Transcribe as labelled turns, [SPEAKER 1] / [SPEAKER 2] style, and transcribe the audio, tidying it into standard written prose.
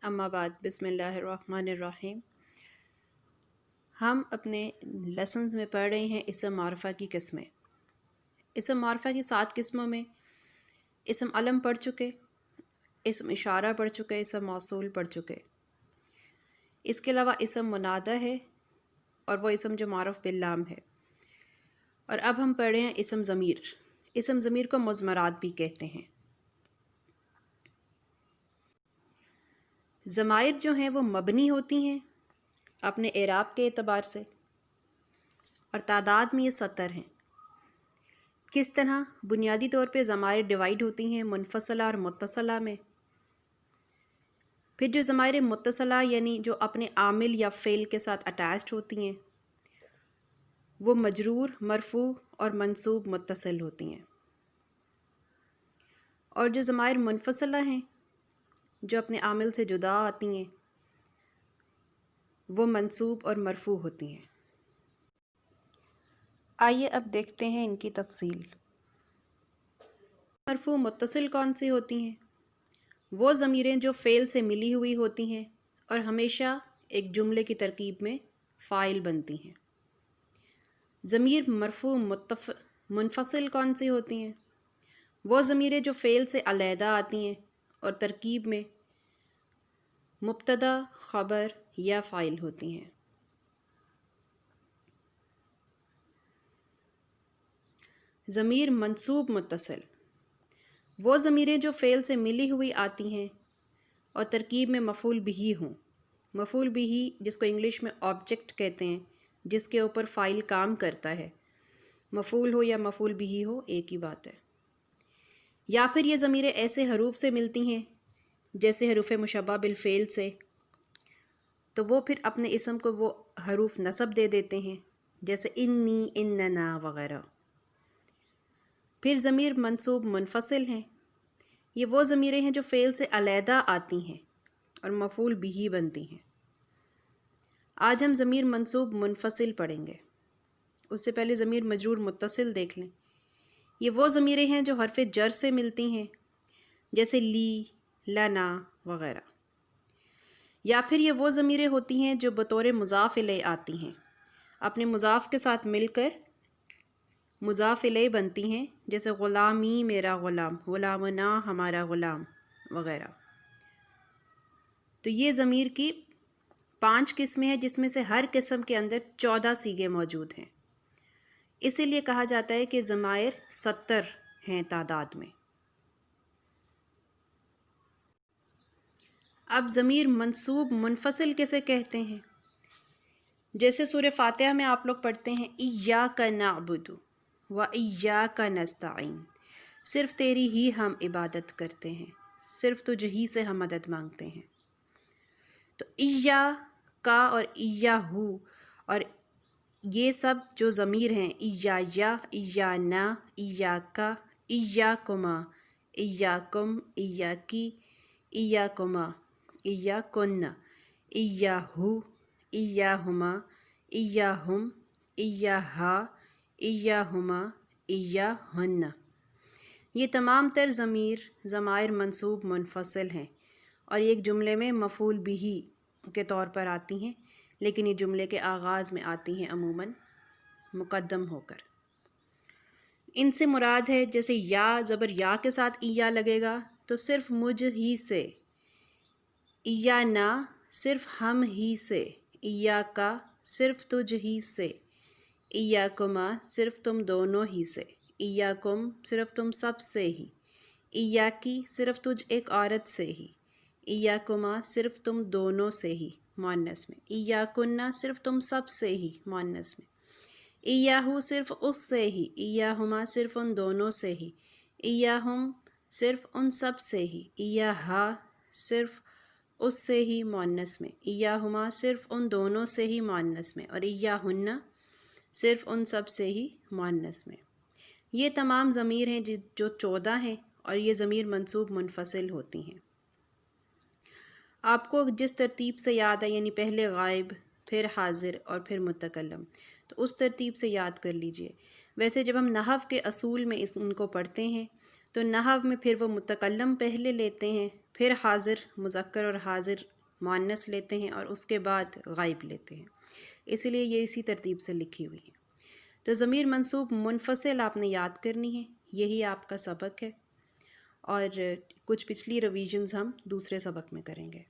[SPEAKER 1] اما بعد بسم اللہ الرحمن الرحیم۔ ہم اپنے لیسنز میں پڑھ رہے ہیں اسم معرفہ کی قسمیں۔ اسم معرفہ کی 7 قسموں میں اسم علم پڑھ چکے، اسم اشارہ پڑھ چکے، اسم موصول پڑھ چکے۔ اس کے علاوہ اسم منادہ ہے اور وہ اسم جو معرف باللام ہے۔ اور اب ہم پڑھ رہے ہیں اسم ضمیر۔ اسم ضمیر کو مضمرات بھی کہتے ہیں۔ ضمائر جو ہیں وہ مبنی ہوتی ہیں اپنے اعراب کے اعتبار سے، اور تعداد میں یہ 70 ہیں۔ کس طرح؟ بنیادی طور پہ ضمائر ڈیوائیڈ ہوتی ہیں منفصلہ اور متصلہ میں۔ پھر جو ضمائر متصلہ یعنی جو اپنے عامل یا فعل کے ساتھ اٹیچڈ ہوتی ہیں وہ مجرور، مرفوع اور منصوب متصل ہوتی ہیں۔ اور جو ضمائر منفصلہ ہیں جو اپنے عامل سے جدا آتی ہیں وہ منصوب اور مرفوع ہوتی ہیں۔ آئیے اب دیکھتے ہیں ان کی تفصیل۔ مرفوع متصل کون سی ہوتی ہیں؟ وہ ضمیریں جو فعل سے ملی ہوئی ہوتی ہیں اور ہمیشہ ایک جملے کی ترکیب میں فاعل بنتی ہیں۔ ضمیر مرفوع منفصل کون سی ہوتی ہیں؟ وہ ضمیریں جو فعل سے علیحدہ آتی ہیں اور ترکیب میں مبتدا، خبر یا فاعل ہوتی ہیں۔ ضمیر منصوب متصل، وہ ضمیریں جو فعل سے ملی ہوئی آتی ہیں اور ترکیب میں مفعول بہ ہوں۔ مفعول بہ جس کو انگلش میں آبجیکٹ کہتے ہیں، جس کے اوپر فاعل کام کرتا ہے، مفعول ہو یا مفعول بہ ہو ایک ہی بات ہے۔ یا پھر یہ ضمیریں ایسے حروف سے ملتی ہیں جیسے حروف مشبہ بالفعل سے، تو وہ پھر اپنے اسم کو وہ حروف نصب دے دیتے ہیں جیسے انی، اننا وغیرہ۔ پھر ضمیر منصوب منفصل ہیں، یہ وہ ضمیریں ہیں جو فعل سے علیحدہ آتی ہیں اور مفعول بہ بنتی ہیں۔ آج ہم ضمیر منصوب منفصل پڑھیں گے۔ اس سے پہلے ضمیر مجرور متصل دیکھ لیں۔ یہ وہ ضمیریں ہیں جو حرف جر سے ملتی ہیں جیسے لی، لنا وغیرہ۔ یا پھر یہ وہ ضمیریں ہوتی ہیں جو بطور مضاف الیہ آتی ہیں، اپنے مضاف کے ساتھ مل کر مضاف الیہ بنتی ہیں جیسے غلامی میرا غلام، غلامنا ہمارا غلام وغیرہ۔ تو یہ ضمیر کی 5 قسمیں ہیں جس میں سے ہر قسم کے اندر 14 صیغے موجود ہیں۔ اسی لیے کہا جاتا ہے کہ ضمائر 70 ہیں تعداد میں۔ اب ضمیر منصوب منفصل کسے کہتے ہیں؟ جیسے سورہ فاتحہ میں آپ لوگ پڑھتے ہیں ایاک نعبد و ایاک نستعین، صرف تیری ہی ہم عبادت کرتے ہیں، صرف تجھ ہی سے ہم مدد مانگتے ہیں۔ تو ایاکا اور ایاہو اور یہ سب جو ضمیر ہیں، ایایا، ایانا، ایاکا، ایاکما، ایاکم، ایاکی، ایاکما، ایاکن، ایاہو، ایاہما، ایاہم، ایاہا، ایاہما، ایاہن، یہ تمام تر ضمائر منصوب منفصل ہیں اور یہ ایک جملے میں مفعول بہ کے طور پر آتی ہیں، لیکن یہ جملے کے آغاز میں آتی ہیں عموماً مقدم ہو کر۔ ان سے مراد ہے جیسے یا زبر یا کے ساتھ ایا لگے گا تو صرف مجھ ہی سے، ایانا صرف ہم ہی سے، ایاکا صرف تجھ ہی سے، ایاکما صرف تم دونوں ہی سے، ایاکم صرف تم سب سے ہی، ایاکی صرف تجھ ایک عورت سے ہی، ایاکما صرف تم دونوں سے ہی مؤنث میں، ایاکنا صرف تم سب سے ہی مؤنث میں، ایاہو صرف اس سے ہی، ایاہما صرف ان دونوں سے ہی، ایاہم صرف ان سب سے ہی، ایاہا صرف اس سے ہی مؤنث میں، ایاہما صرف ان دونوں سے ہی مؤنث میں، اور ایاہن صرف ان سب سے ہی مؤنث میں۔ یہ تمام ضمیر ہیں جو 14 ہیں اور یہ ضمیر منصوب منفصل ہوتی ہیں۔ آپ کو جس ترتیب سے یاد ہے، یعنی پہلے غائب، پھر حاضر اور پھر متکلم، تو اس ترتیب سے یاد کر لیجئے۔ ویسے جب ہم نحو کے اصول میں ان کو پڑھتے ہیں تو نحو میں پھر وہ متکلم پہلے لیتے ہیں، پھر حاضر مذکر اور حاضر مؤنث لیتے ہیں اور اس کے بعد غائب لیتے ہیں، اسی لیے یہ اسی ترتیب سے لکھی ہوئی ہے۔ تو ضمیر منصوب منفصل آپ نے یاد کرنی ہے، یہی آپ کا سبق ہے، اور کچھ پچھلی ریویژنز ہم دوسرے سبق میں کریں گے۔